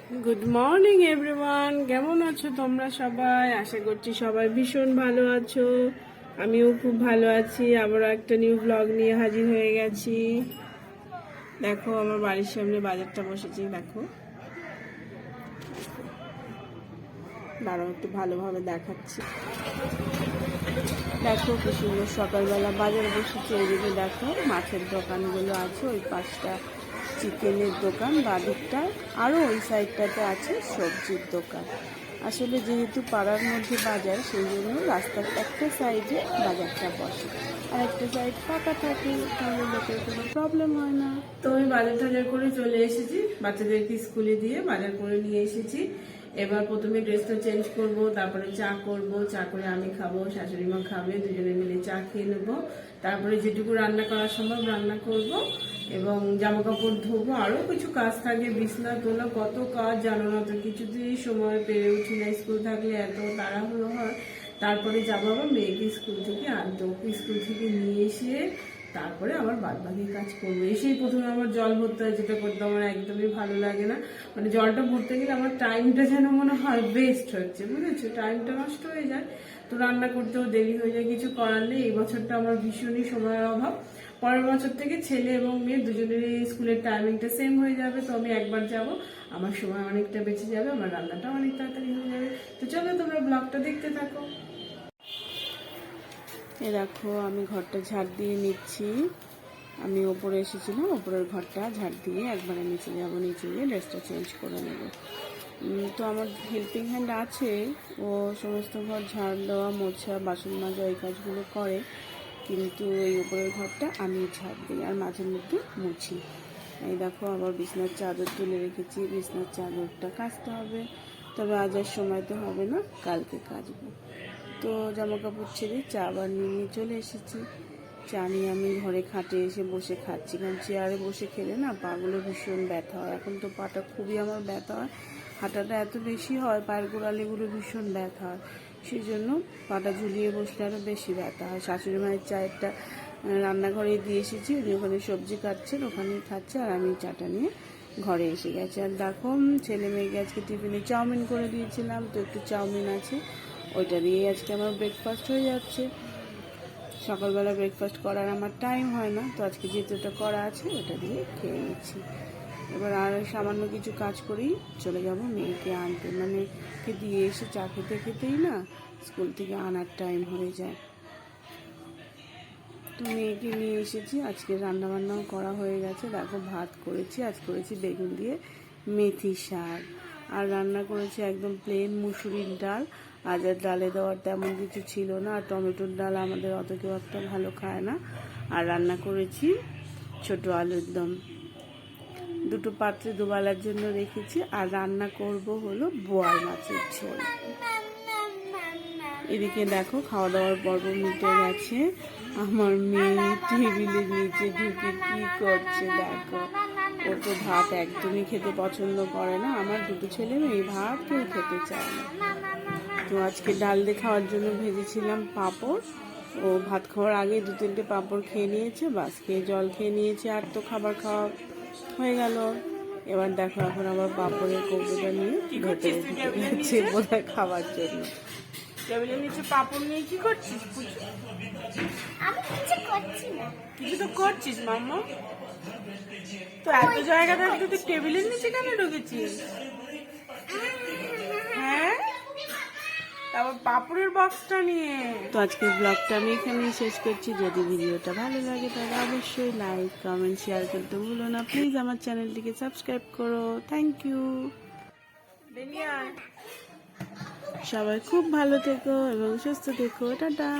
Good morning everyone, কেমন আছো তোমরা সবাই? আশা করছি সবাই ভীষণ ভালো আছো। আমিও খুব ভালো আছি। আবারও একটা নিউ ব্লগ নিয়ে হাজির হয়ে গেছি। দেখো আমার বাড়ির সামনে বাজারটা বসেছি। দেখো দাঁড়াও একটু ভালোভাবে দেখাচ্ছি। দেখো কি সুন্দর সকালবেলা বাজার বসেছে। এইদিকে দেখো মাছের দোকানগুলো আছে, ওই পাশটা চিকেনের দোকান, বাদিকটা আরও ওই সাইডটাতে আছে সবজির দোকান। আসলে যেহেতু পাড়ার মধ্যে বাজার, সেই জন্য রাস্তার একটা সাইডে বাজারটা বসে আর একটা সাইড ফাঁকা থাকে, তাহলে লোকের কোনো প্রবলেম হয় না। তো আমি বাজার টাজার করে চলে এসেছি, বাচ্চাদেরকে স্কুলে দিয়ে বাজার করে নিয়ে এসেছি। এবার প্রথমে ড্রেসটা চেঞ্জ করব, তারপরে চা করব, চা করে আমি খাবো, শাশুড়ি মা খাবে, দুজনে মিলে চা খেয়ে নেবো। তারপরে যেটুকু রান্না করা সম্ভব রান্না করব এবং জামা কাপড় ধোবো। আরও কিছু কাজ থাকে, বিছনা তোলা, কত কাজ জানো না তো, কিছুতেই সময় পেরে উঠি না। স্কুল থাকলে এত তাড়াহুড়ো হয়। তারপরে যাবো আবার মেয়েকে স্কুল থেকে আনতে, ওকে স্কুল থেকে নিয়ে এসে তারপরে আবার বাদ বাকি কাজ করবো। এসেই প্রথমে আমার জল ভরতে হয়, যেটা করতে আমার একদমই ভালো লাগে না। মানে জলটা ভরতে গেলে আমার টাইমটা যেন মনে হয় ওয়েস্ট হচ্ছে, বুঝেছো, টাইমটা নষ্ট হয়ে যায়। তো রান্না করতেও দেরি হয়ে যায়, কিছু করার নেই। এই বছরটা আমার ভীষণই সময়ের অভাব। পরের বছর থেকে ছেলে এবং মেয়ে দুজনেরই স্কুলের টাইমিংটা সেম হয়ে যাবে। তো আমি একবার যাব, আমার সময় অনেকটা বেঁচে যাবে, আমার রান্নাটা অনেক তাড়াতাড়ি হয়ে যাবে। তো চলো তোমরা ব্লগটা দেখতে থাকো। এ দেখো আমি ঘরটা ঝাড় দিয়ে নিচ্ছি। আমি ওপরে এসেছিলাম, ওপরের ঘরটা ঝাড় দিয়ে একবারে নিচে যাবো, নিচে গিয়ে ড্রেসটা চেঞ্জ করে নেব। তো আমার হেল্পিং হ্যান্ড আছে, ও সমস্ত ঘর ঝাড় দেওয়া, মোছা, বাসন মাজা এই কাজগুলো করে, কিন্তু এই উপরের ঘরটা আমি ঝাড় দিই আর মাঝে মধ্যে মুছি। এই দেখো আবার বিছনার চাদর তুলে রেখেছি, বিছনার চাদরটা কাচতে হবে, তবে আজ আর সময় তো হবে না, কালকে কাচবো। তো জামা কাপড় ছেড়ে চা বানিয়ে নিয়ে চলে এসেছি। চা নিয়ে আমি ঘরে খাটে এসে বসে খাচ্ছি, কারণ চেয়ারে বসে খেলে না পাগুলো ভীষণ ব্যথা হয়। এখন তো পাটা খুবই আমার ব্যথা হয়, হাঁটাটা এত বেশি হয়, পায়ের গোড়ালিগুলো ভীষণ ব্যথা হয়। সেই জন্য পাটা ঝুলিয়ে বসলে আরও বেশি ব্যথা হয়। শাশুড়ি মায়ের চায়েরটা রান্নাঘরে দিয়ে এসেছি, উনি ওখানে সবজি কাটছেন, ওখানেই খাচ্ছে, আর আমি চাটা নিয়ে ঘরে এসে গেছি। আর দেখো ছেলে মেয়েকে আজকে টিফিনে চাউমিন করে দিয়েছিলাম, তো একটু চাউমিন আছে, ওইটা দিয়েই আজকে আমার ব্রেকফাস্ট হয়ে যাচ্ছে। সকালবেলা ব্রেকফাস্ট করার আমার টাইম হয় না, তো আজকে যেহেতু ওটা করা আছে ওটা দিয়ে খেয়ে নিচ্ছি। এবার আর সামান্য কিছু কাজ করেই চলে যাব মেয়েকে আনতে, মানে ওকে দিয়ে এসে চা খেতে খেতেই না স্কুল থেকে আনার টাইম হয়ে যায়। তো মেয়েকে নিয়ে এসেছি, আজকে রান্নাবান্নাও করা হয়ে গেছে। দেখো ভাত করেছি, আজ করেছি বেগুন দিয়ে মেথি শাক, আর রান্না করেছি একদম প্লেন মুসুরির ডাল। আজ আর ডালে দেওয়ার তেমন কিছু ছিল না, আর টমেটোর ডাল আমাদের অত কেউ একটা ভালো খায় না। আর রান্না করেছি ছোট আলুর দম, দুটো পাত্রে দুবেলার জন্য রেখেছি। আর রান্না করব হলো বোয়াল মাছের ঝোল। এদিকে দেখো খাওয়া দাওয়ার পর্ব মিটে গেছে। আমার মেয়ে টেবিলের নিচে ঢুকে কি করছে দেখো, ও তো ভাত একদমই খেতে পছন্দ করে না। আমার দুটো ছেলে মেয়ে ভাত কেউ খেতে চায় না। তো আজকে ডাল দিয়ে খাওয়ার জন্য ভেজেছিলাম পাঁপড়, ও ভাত খাওয়ার আগে 2-3টে পাঁপড় খেয়ে নিয়েছে, বাস খেয়ে জল খেয়ে নিয়েছে, আর তো খাবার খাওয়া হয়ে গেল। এবার দেখো এখন আবার পাঁপড়ের কৌটোটা নিয়ে ভেতরে ঢুকে গেছে বোধহয় খাওয়ার জন্য। টেবিলের নিচে পাঁপড় নিয়ে কি করছিস? আমি কিছু করছি না। কিছু তো করছিস মাম্মা, তো এত জায়গা থাকতে তুই টেবিলের নিচে কেন ঢুকেছিস? হ্যাঁ, তারপর পাপড়ের বক্সটা নিয়ে। তো আজকের ব্লগটা আমি এখানেই শেষ করছি। যদি ভিডিওটা ভালো লাগে তাহলে অবশ্যই লাইক, কমেন্ট, শেয়ার করতে ভুলো না। প্লিজ আমার চ্যানেলটিকে সাবস্ক্রাইব করো। Thank you. সবাই খুব ভালো থেকো এবং সুস্থ থেকো। টাটা।